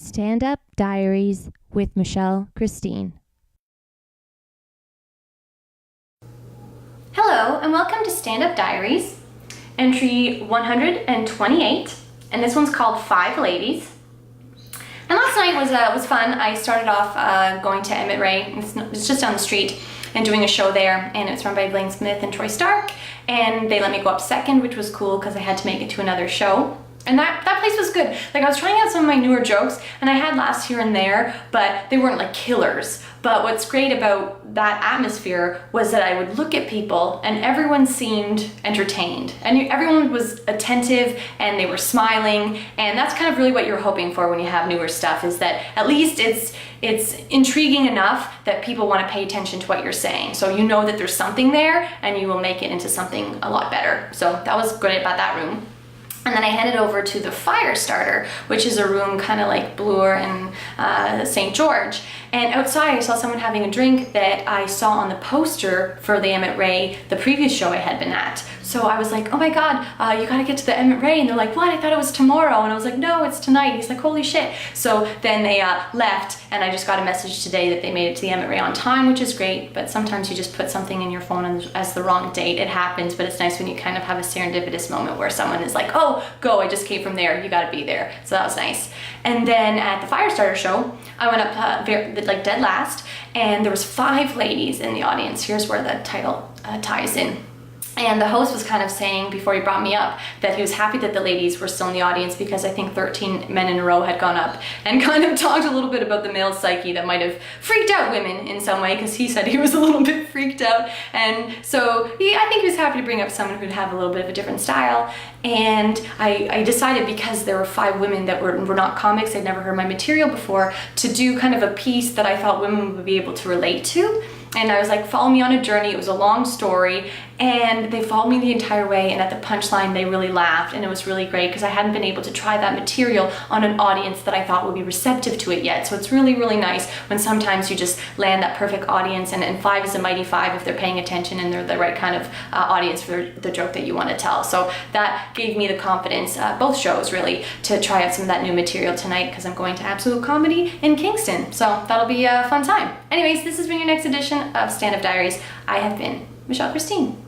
Stand-Up Diaries with Michelle Christine. Hello and welcome to Stand-Up Diaries, entry 128, and this one's called 5 Ladies. And last night was fun. I started off going to Emmett Ray, it's just down the street, and doing a show there, and it's run by Blaine Smith and Troy Stark, and they let me go up second, which was cool because I had to make it to another show. And that place was good. Like, I was trying out some of my newer jokes, and I had laughs here and there, but they weren't like killers. But what's great about that atmosphere was that I would look at people and everyone seemed entertained. And everyone was attentive and they were smiling. And that's kind of really what you're hoping for when you have newer stuff, is that at least it's intriguing enough that people want to pay attention to what you're saying. So you know that there's something there and you will make it into something a lot better. So that was great about that room. And then I headed over to the Fire Starter, which is a room kind of like Bloor and St. George. And outside I saw someone having a drink that I saw on the poster for the Emmett Ray, the previous show I had been at. So I was like, oh my God, you gotta get to the Emmett Ray. And they're like, what? I thought it was tomorrow. And I was like, no, it's tonight. And he's like, holy shit. So then they left, and I just got a message today that they made it to the Emmett Ray on time, which is great. But sometimes you just put something in your phone as the wrong date. It happens, but it's nice when you kind of have a serendipitous moment where someone is like, oh, go, I just came from there. You gotta be there. So that was nice. And then at the Firestarter show, I went up like dead last, and there was 5 ladies in the audience. Here's where the title ties in. And the host was kind of saying, before he brought me up, that he was happy that the ladies were still in the audience because I think 13 men in a row had gone up and kind of talked a little bit about the male psyche that might have freaked out women in some way, because he said he was a little bit freaked out. And so I think he was happy to bring up someone who'd have a little bit of a different style. And I decided, because there were 5 women that were not comics, they'd never heard my material before, to do kind of a piece that I thought women would be able to relate to. And I was like, follow me on a journey. It was a long story, and they followed me the entire way, and at the punchline they really laughed, and it was really great because I hadn't been able to try that material on an audience that I thought would be receptive to it yet. So it's really, really nice when sometimes you just land that perfect audience, and 5 is a mighty 5 if they're paying attention and they're the right kind of audience for the joke that you want to tell. So that gave me the confidence, both shows really, to try out some of that new material tonight, because I'm going to Absolute Comedy in Kingston. So that'll be a fun time. Anyways, this has been your next edition of Stand-Up Diaries. I have been Michelle Christine.